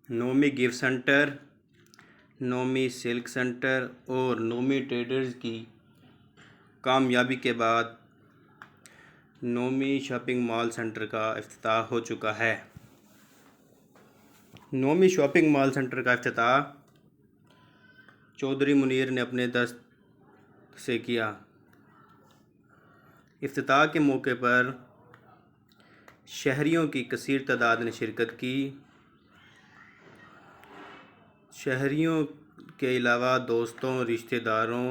Nomi gift centre, Nomi silk centre और Nomi traders की कामयाबी के बाद नोमी शॉपिंग मॉल सेंटर का इफ्तिताह हो चुका है। नोमी शॉपिंग मॉल सेंटर का इफ्तिताह चौधरी मुनीर ने अपने दस्त से किया। इफ्तिताह के मौके पर शहरियों की कसीर तादाद ने शिरकत की। शहरियों के अलावा दोस्तों, रिश्तेदारों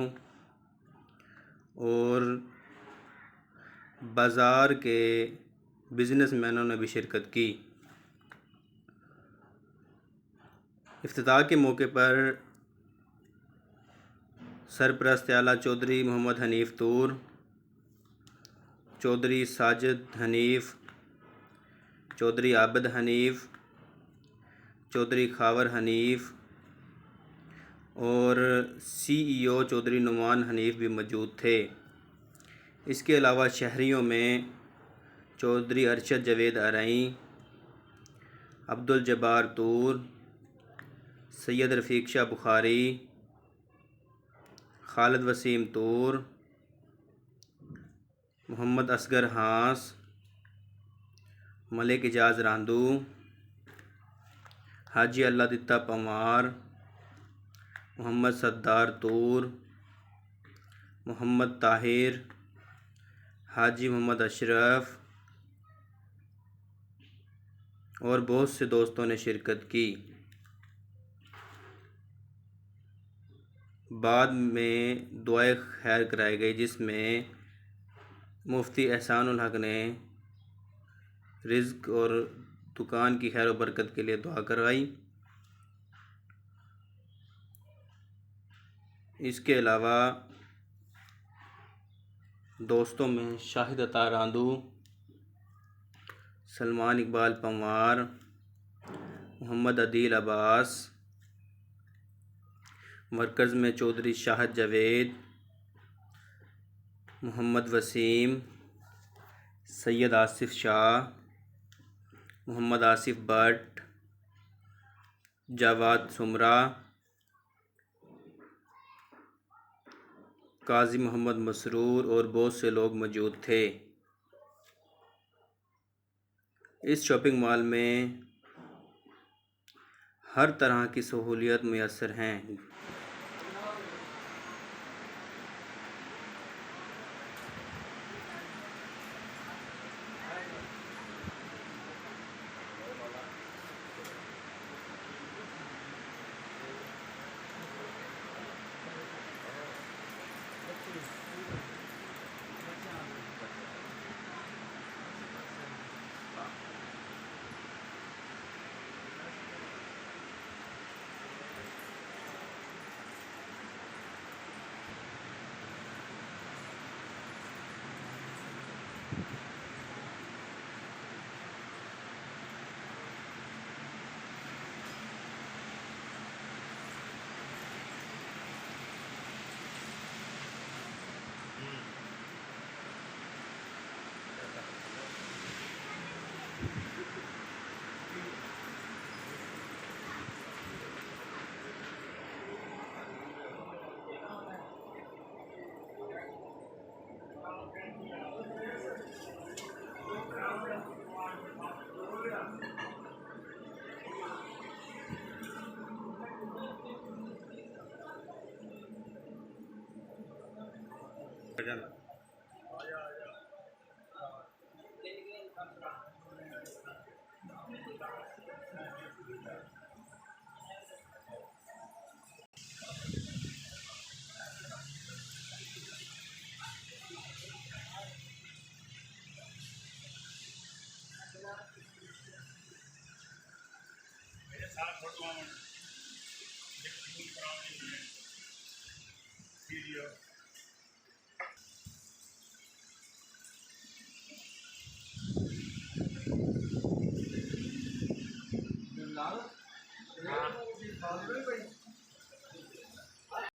और बाज़ार के बिजनेसमैनों ने भी शिरकत की। इफ्तिताह के मौके पर सरपरस्त आला चौधरी मोहम्मद हनीफ़ तूर, चौधरी साजिद हनीफ़, चौधरी आबिद हनीफ़, चौधरी खावर हनीफ़ और CEO चौधरी नुमान हनीफ़ भी मौजूद थे। इसके अलावा शहरियों में चौधरी अरशद जावेद अरई, अब्दुल जब्बार तूर, सैयद रफ़ीक शाह बुखारी, खालिद वसीम तूर, मोहम्मद असगर हांस, मलिक इजाज़ रांदू, हाजी अल्लादित्ता पंवार, मोहम्मद सद्दार तूर, मोहम्मद ताहिर, हाजी मोहम्मद अशरफ और बहुत से दोस्तों ने शिरकत की। बाद में दुआए खैर कराई गई, जिसमें मुफ्ती एहसानुल हक ने रिज़्क़ और दुकान की खैर व बरकत के लिए दुआ करवाई। इसके अलावा दोस्तों में शाहिद अता रांदू, सलमान इकबाल पंवार, मोहम्मद अदील अब्बास, मरकज़ में चौधरी शाहद जावेद, मोहम्मद वसीम, सैयद आसिफ़ शाह, मोहम्मद आसिफ़ भट्ट, जावाद सुमरा, काजी मोहम्मद मसरूर और बहुत से लोग मौजूद थे। इस शॉपिंग मॉल में हर तरह की सहूलियत मुयस्सर हैं। लाल